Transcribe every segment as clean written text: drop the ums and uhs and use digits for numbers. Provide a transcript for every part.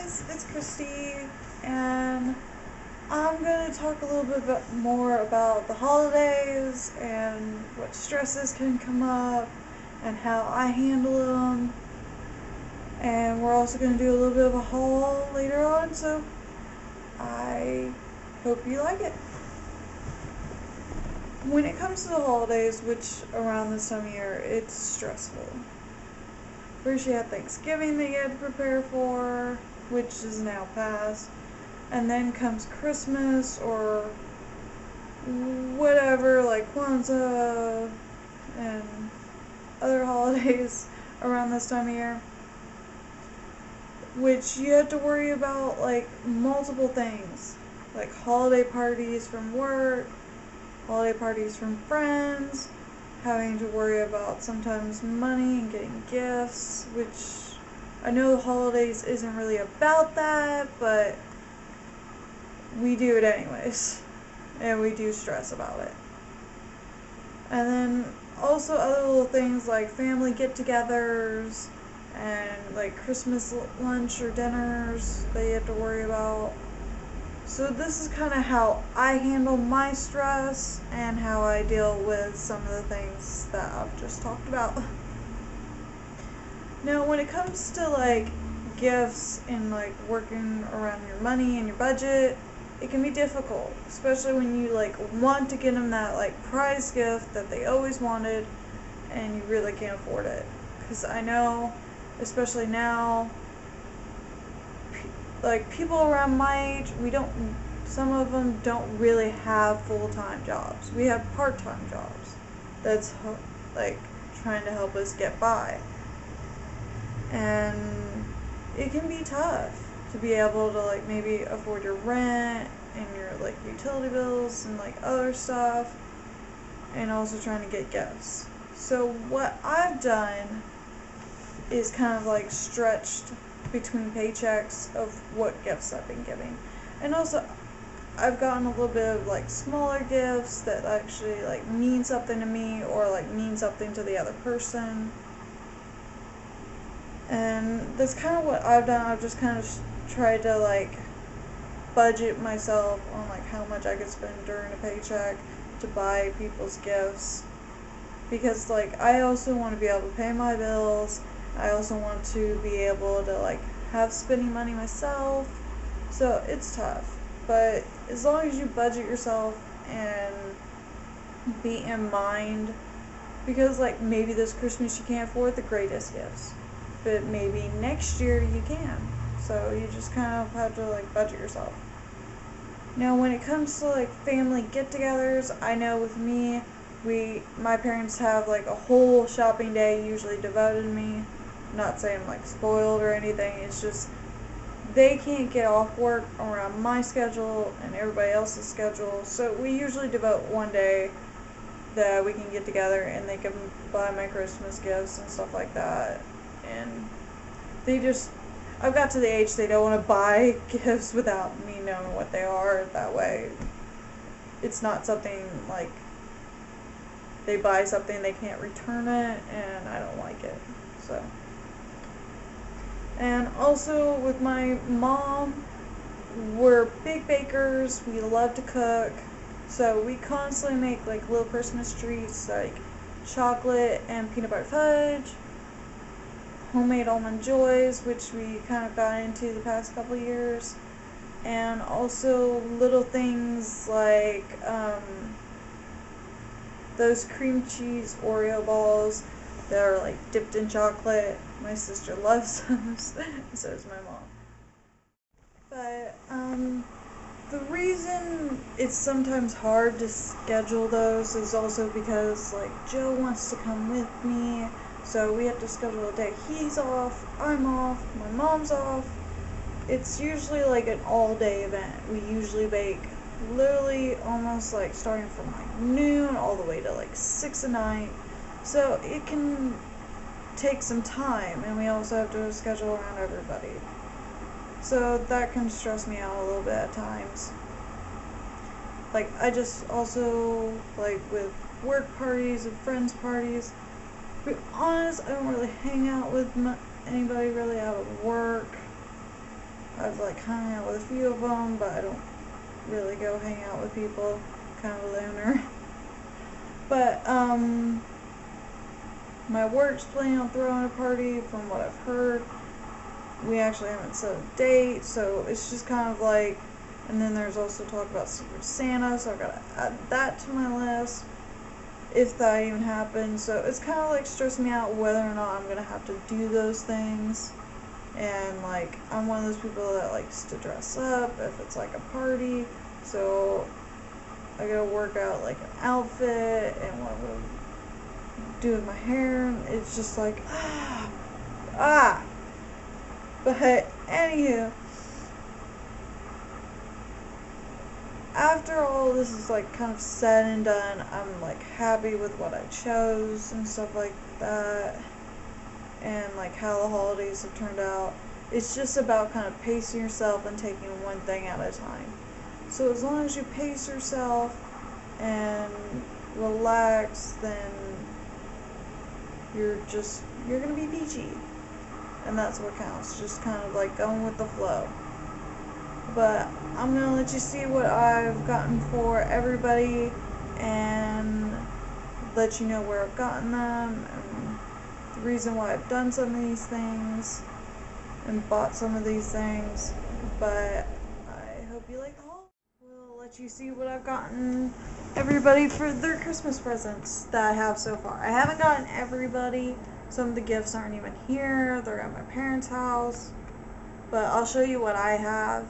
guys, it's Christy, and I'm going to talk a little bit more about the holidays and what stresses can come up and how I handle them. And we're also going to do a little bit of a haul later on, so I hope you like it. When it comes to the holidays, which around this time of year, it's stressful. First you have Thanksgiving that you had to prepare for, which is now past. And then comes Christmas or whatever, like Kwanzaa and other holidays around this time of year. Which you have to worry about, like, multiple things. Like holiday parties from work, holiday parties from friends, having to worry about sometimes money and getting gifts, which I know the holidays isn't really about that, but we do it anyways, and we do stress about it. And then also other little things like family get-togethers and like Christmas lunch or dinners that you have to worry about. So this is kind of how I handle my stress and how I deal with some of the things that I've just talked about. Now, when it comes to like gifts and like working around your money and your budget, it can be difficult, especially when you like want to get them that like prize gift that they always wanted and you really can't afford it. Because I know, especially now, like people around my age, some of them don't really have full-time jobs. We have part-time jobs that's like trying to help us get by. And it can be tough to be able to like maybe afford your rent and your like utility bills and like other stuff, and also trying to get gifts. So what I've done is kind of like stretched between paychecks of what gifts I've been giving. And also I've gotten a little bit of like smaller gifts that actually like mean something to me or like mean something to the other person. And that's kind of what I've done. I've just kind of tried to like budget myself on like how much I could spend during a paycheck to buy people's gifts, because like I also want to be able to pay my bills. I also want to be able to like have spending money myself. So it's tough, but as long as you budget yourself and be in mind, because like maybe this Christmas you can't afford the greatest gifts, but maybe next year you can. So you just kind of have to like budget yourself. Now when it comes to like family get-togethers, I know with me, my parents have like a whole shopping day usually devoted to me. I'm not saying I'm like spoiled or anything, it's just they can't get off work around my schedule and everybody else's schedule, so we usually devote one day that we can get together and they can buy my Christmas gifts and stuff like that. And I've got to the age they don't want to buy gifts without me knowing what they are. That way it's not something like they buy something they can't return it, and I don't like it. So, and also with my mom, we're big bakers, we love to cook, so we constantly make like little Christmas treats like chocolate and peanut butter fudge, homemade almond joys, which we kind of got into the past couple years, and also little things like those cream cheese Oreo balls that are like dipped in chocolate. My sister loves those, so does my mom. But the reason it's sometimes hard to schedule those is also because like Joe wants to come with me, so we have to schedule a day he's off, I'm off, my mom's off. It's usually like an all-day event. We usually bake literally almost like starting from like noon all the way to like 6 at night. So it can take some time, and we also have to schedule around everybody. So that can stress me out a little bit at times. Like I just also like with work parties and friends parties, to be honest, I don't really hang out with anybody really out of work. I've like hung out with a few of them, but I don't really go hang out with people. Kind of a loner. But my work's planning on throwing a party. From what I've heard, we actually haven't set a date, so it's just kind of like. And then there's also talk about Secret Santa, so I've got to add that to my list if that even happens. So it's kind of like stressing me out whether or not I'm gonna have to do those things. And like, I'm one of those people that likes to dress up if it's like a party, so I gotta work out like an outfit and what I'm gonna do with my hair. It's just like But anywho, after all this is like kind of said and done, I'm like happy with what I chose and stuff like that, and like how the holidays have turned out. It's just about kind of pacing yourself and taking one thing at a time. So as long as you pace yourself and relax, then you're gonna be peachy, and that's what counts. Just kind of like going with the flow. But I'm gonna let you see what I've gotten for everybody and let you know where I've gotten them and the reason why I've done some of these things and bought some of these things. But I hope you like the haul. We'll let you see what I've gotten everybody for their Christmas presents that I have so far. I haven't gotten everybody. Some of the gifts aren't even here. They're at my parents' house. But I'll show you what I have,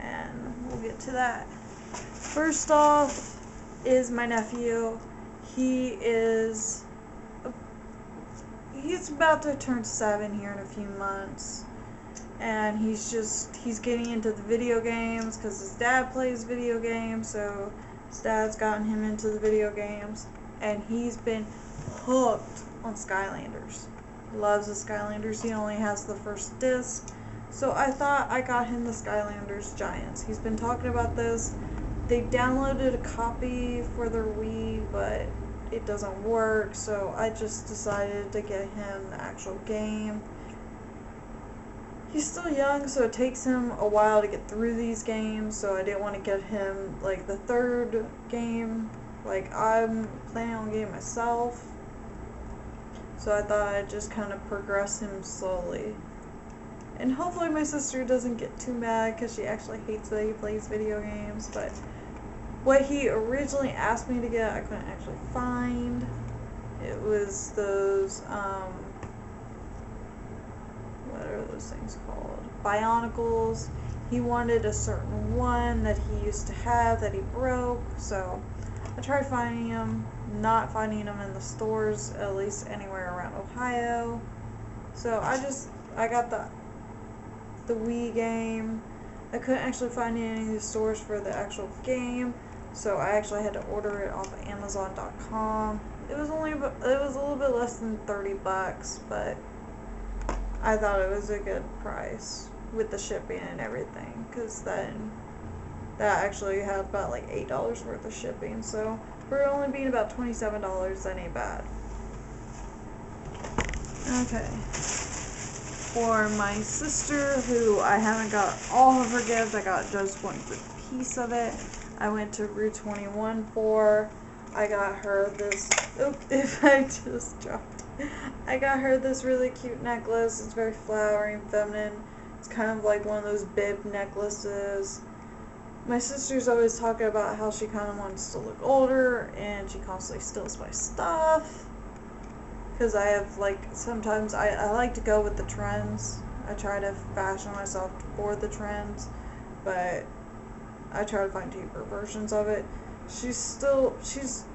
and we'll get to that. First off is my nephew. He's about to turn 7 here in a few months, and he's getting into the video games because his dad plays video games, so his dad's gotten him into the video games, and he's been hooked on Skylanders. He loves the Skylanders. He only has the first disc. So I thought I got him the Skylanders Giants. He's been talking about this. They downloaded a copy for their Wii, but it doesn't work, so I just decided to get him the actual game. He's still young, so it takes him a while to get through these games, so I didn't want to get him, like, the third game. Like, I'm planning on getting myself. So I thought I'd just kind of progress him slowly. And hopefully my sister doesn't get too mad because she actually hates that he plays video games. But what he originally asked me to get, I couldn't actually find. It was those, what are those things called? Bionicles. He wanted a certain one that he used to have that he broke. So I tried finding them, not finding them in the stores, at least anywhere around Ohio. So I got the Wii game. I couldn't actually find any of the stores for the actual game, so I actually had to order it off of Amazon.com. It was a little bit less than $30, but I thought it was a good price with the shipping and everything, because then that actually had about like $8 worth of shipping, so for it only being about $27, that ain't bad. Okay. For my sister, who I haven't got all of her gifts, I got just one good piece of it. I went to Route 21 for. I got her this. If I just dropped it. I got her this really cute necklace. It's very flowery and feminine. It's kind of like one of those bib necklaces. My sister's always talking about how she kind of wants to look older, and she constantly steals my stuff. Because I have, like, sometimes I like to go with the trends. I try to fashion myself for the trends, but I try to find cheaper versions of it. She's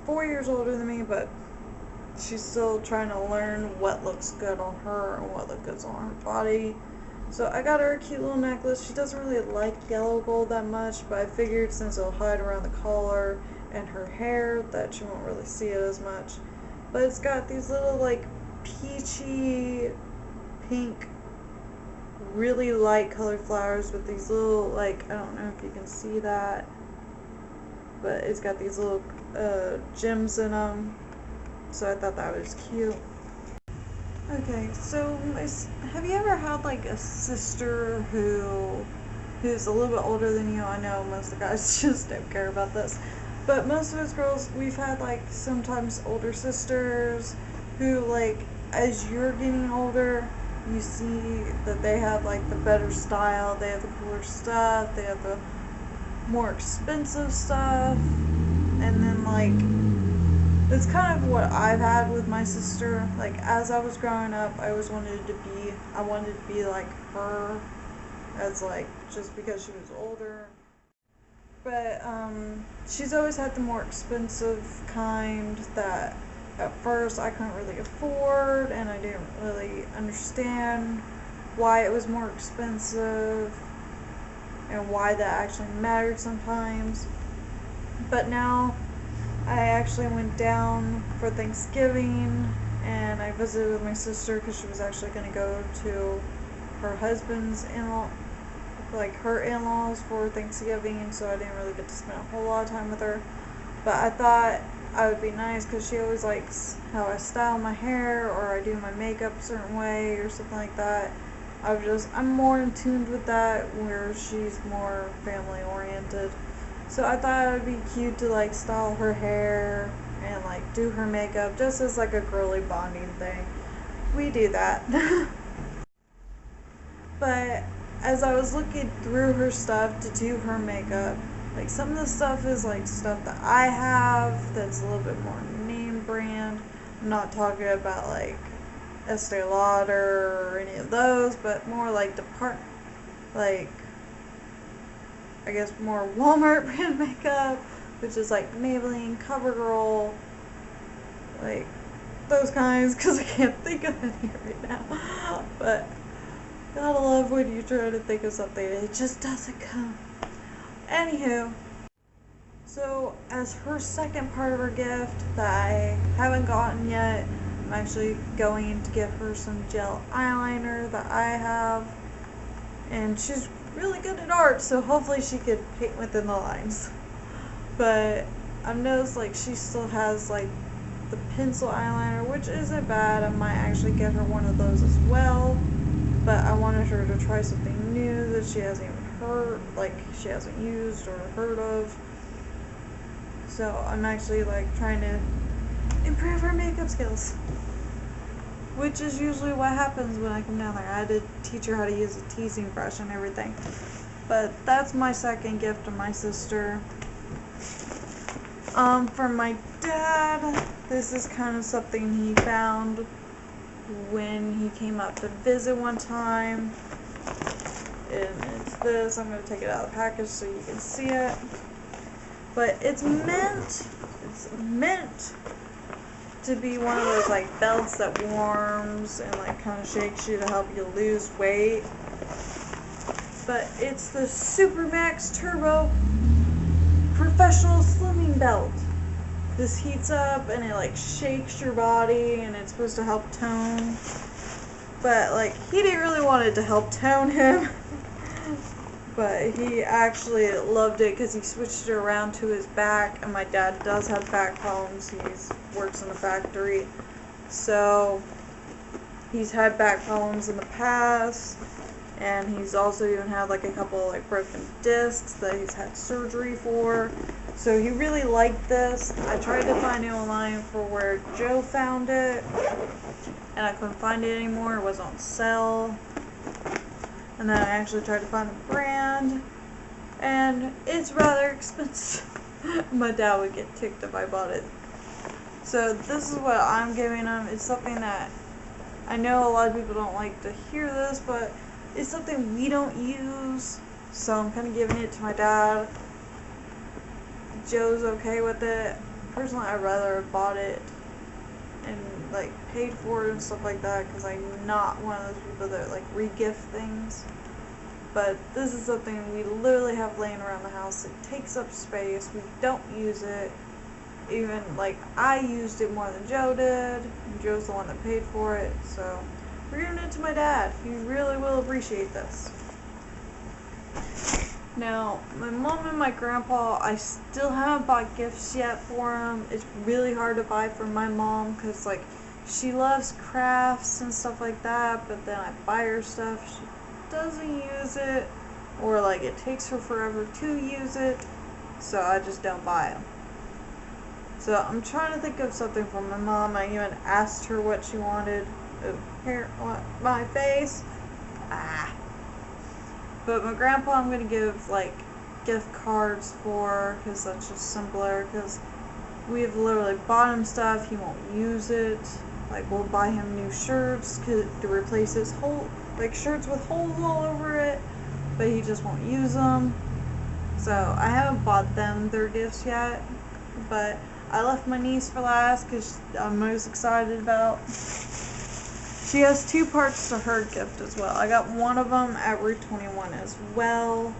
4 years older than me, but she's still trying to learn what looks good on her and what looks good on her body. So I got her a cute little necklace. She doesn't really like yellow gold that much, but I figured since it'll hide around the collar and her hair that she won't really see it as much. But it's got these little, like, peachy, pink, really light colored flowers with these little, like, I don't know if you can see that, but it's got these little gems in them, so I thought that was cute. Okay, so have you ever had like a sister who's a little bit older than you? I know most of the guys just don't care about this, but most of us girls, we've had like sometimes older sisters who, like, as you're getting older, you see that they have like the better style, they have the cooler stuff, they have the more expensive stuff, and then like it's kind of what I've had with my sister. Like, as I was growing up, I wanted to be like her, as like, just because she was older. But, she's always had the more expensive kind that at first I couldn't really afford, and I didn't really understand why it was more expensive and why that actually mattered sometimes. But now I actually went down for Thanksgiving and I visited with my sister because she was actually going to go to her husband's her in-laws for Thanksgiving, so I didn't really get to spend a whole lot of time with her. But I thought I would be nice because she always likes how I style my hair or I do my makeup a certain way or something like that. I'm more in tune with that, where she's more family oriented. So I thought it would be cute to like style her hair and like do her makeup just as like a girly bonding thing. We do that. But as I was looking through her stuff to do her makeup, like some of the stuff is like stuff that I have that's a little bit more name brand. I'm not talking about like Estee Lauder or any of those, but more like like I guess more Walmart brand makeup, which is like Maybelline, CoverGirl, like those kinds, because I can't think of any right now. But gotta love when you try to think of something and it just doesn't come. Anywho, so as her second part of her gift that I haven't gotten yet, I'm actually going to give her some gel eyeliner that I have, and she's really good at art, so hopefully she could paint within the lines. But I've noticed like she still has like the pencil eyeliner, which isn't bad. I might actually get her one of those as well, but I wanted her to try something new that she hasn't used or heard of. So I'm actually like trying to improve her makeup skills, which is usually what happens when I come down there. I had to teach her how to use a teasing brush and everything. But that's my second gift to my sister. For my dad, this is kind of something he found when he came up to visit one time. And it's this. I'm going to take it out of the package so you can see it. But it's meant to be one of those like belts that warms and like kind of shakes you to help you lose weight. But it's the Supermax Turbo Professional Slimming Belt. This heats up and it like shakes your body and it's supposed to help tone. But like he didn't really want it to help tone him. But he actually loved it because he switched it around to his back, and my dad does have back problems. He works in a factory, so he's had back problems in the past, and he's also even had like a couple like broken discs that he's had surgery for. So he really liked this. I tried to find it online for where Joe found it, and I couldn't find it anymore. It was on sale. And then I actually tried to find the brand, and it's rather expensive. My dad would get ticked if I bought it. So this is what I'm giving him. It's something that I know a lot of people don't like to hear this, but it's something we don't use. So I'm kind of giving it to my dad. Joe's okay with it. Personally, I'd rather have bought it and like paid for it and stuff like that, because I'm not one of those people that like re-gift things. But this is something we literally have laying around the house. It takes up space. We don't use it. Even like I used it more than Joe did, and Joe's the one that paid for it. So we're giving it to my dad. He really will appreciate this. Now, my mom and my grandpa, I still haven't bought gifts yet for them. It's really hard to buy for my mom because, like, she loves crafts and stuff like that, but then I buy her stuff, she doesn't use it, or like it takes her forever to use it, so I just don't buy them. So I'm trying to think of something for my mom. I even asked her what she wanted. Hair on my face. But my grandpa I'm going to give like gift cards for, because that's just simpler, because we've literally bought him stuff, he won't use it. Like, we'll buy him new shirts to replace his shirts with holes all over it, but he just won't use them. So I haven't bought them their gifts yet, but I left my niece for last because I'm most excited about. She has two parts to her gift as well. I got one of them at Route 21 as well.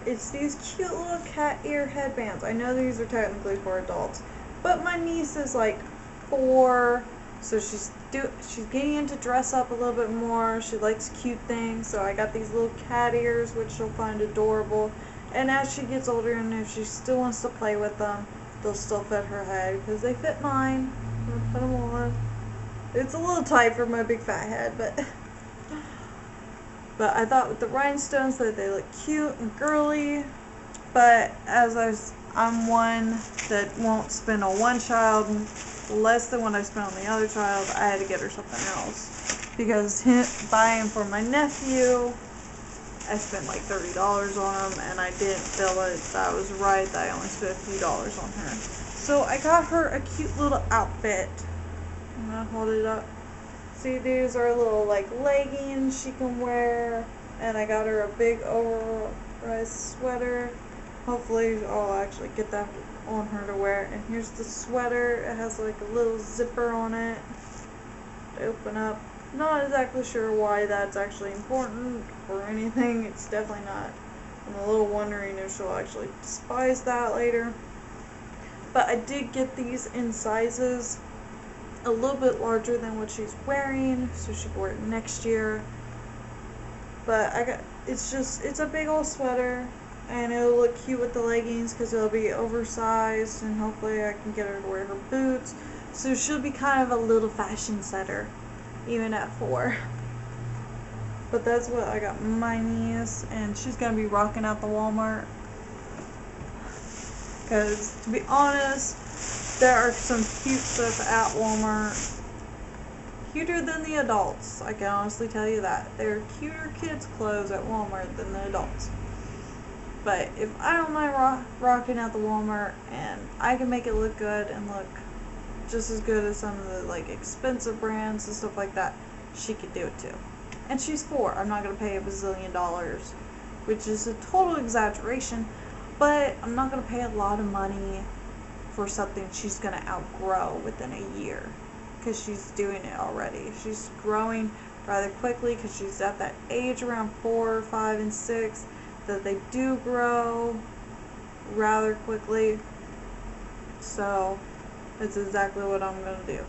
It's these cute little cat ear headbands. I know these are technically for adults, but my niece is like 4, so she's getting into dress up a little bit more. She likes cute things, so I got these little cat ears, which she'll find adorable. And as she gets older, and if she still wants to play with them, they'll still fit her head, because they fit mine. I'm gonna put them on. It's a little tight for my big fat head, but I thought with the rhinestones that they look cute and girly. But as I'm one that won't spend on one child less than what I spent on the other child, I had to get her something else, because buying for my nephew, I spent like $30 on them, and I didn't feel that was right, that I only spent a few dollars on her. So I got her a cute little outfit. I'm gonna hold it up. See, these are little like leggings she can wear, and I got her a big oversized sweater. Hopefully I'll actually get that on her to wear. And here's the sweater. It has like a little zipper on it to open up. Not exactly sure why that's actually important or anything. It's definitely not. I'm a little wondering if she'll actually despise that later. But I did get these in sizes a little bit larger than what she's wearing, so she can wear it next year. But it's a big old sweater, and it'll look cute with the leggings because it'll be oversized, and hopefully I can get her to wear her boots. So she'll be kind of a little fashion setter, even at 4. But that's what I got my niece, and she's gonna be rocking out the Walmart. Because, to be honest, there are some cute stuff at Walmart. Cuter than the adults, I can honestly tell you that. There are cuter kids' clothes at Walmart than the adults. But if I don't mind rocking out the Walmart, and I can make it look good and look just as good as some of the like expensive brands and stuff like that, she could do it too. And she's 4. I'm not going to pay a bazillion dollars, which is a total exaggeration, but I'm not going to pay a lot of money for something she's going to outgrow within a year, because she's doing it already. She's growing rather quickly because she's at that age around 4, 5, and 6 that they do grow rather quickly. So that's exactly what I'm going to do.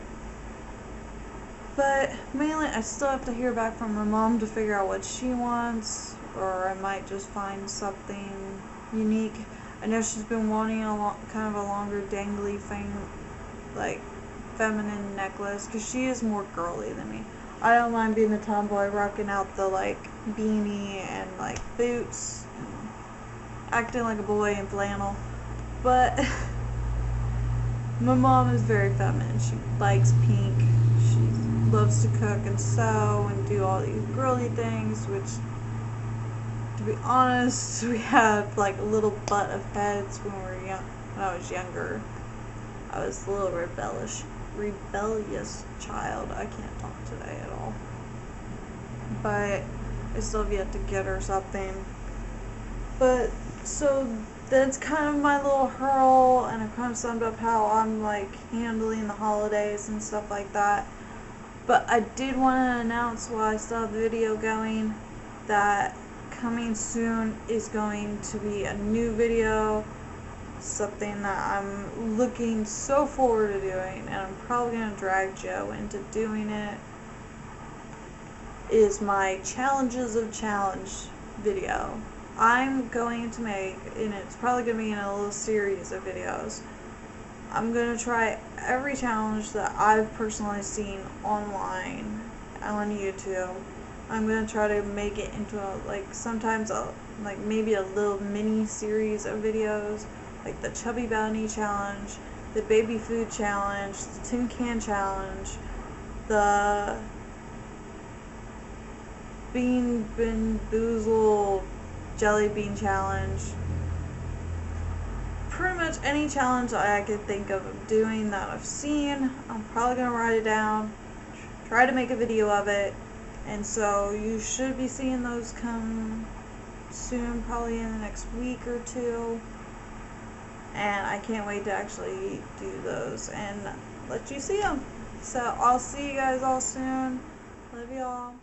But mainly I still have to hear back from her mom to figure out what she wants, or I might just find something unique. I know she's been wanting kind of a longer dangly thing, like feminine necklace, because she is more girly than me. I don't mind being the tomboy, rocking out the like beanie and like boots, and acting like a boy in flannel, but my mom is very feminine. She likes pink. She loves to cook and sew and do all these girly things, which, to be honest, we had like a little butt of heads when we were young. When I was younger, I was a little rebellious child. I can't talk today at all. But I still have yet to get her something. But so that's kind of my little hurl, and I kind of summed up how I'm like handling the holidays and stuff like that. But I did want to announce, while I still have the video going, that coming soon is going to be a new video, something that I'm looking so forward to doing, and I'm probably going to drag Joe into doing it, is my Challenges of Challenge video. I'm going to make, and it's probably going to be in a little series of videos, I'm going to try every challenge that I've personally seen online on YouTube. I'm going to try to make it into sometimes maybe a little mini series of videos, like the Chubby Bunny Challenge, the Baby Food Challenge, the Tin Can Challenge, the Bean Boozle Jelly Bean Challenge. Pretty much any challenge I could think of doing that I've seen, I'm probably going to write it down, try to make a video of it, and so you should be seeing those come soon, probably in the next week or two, and I can't wait to actually do those and let you see them. So I'll see you guys all soon. Love y'all.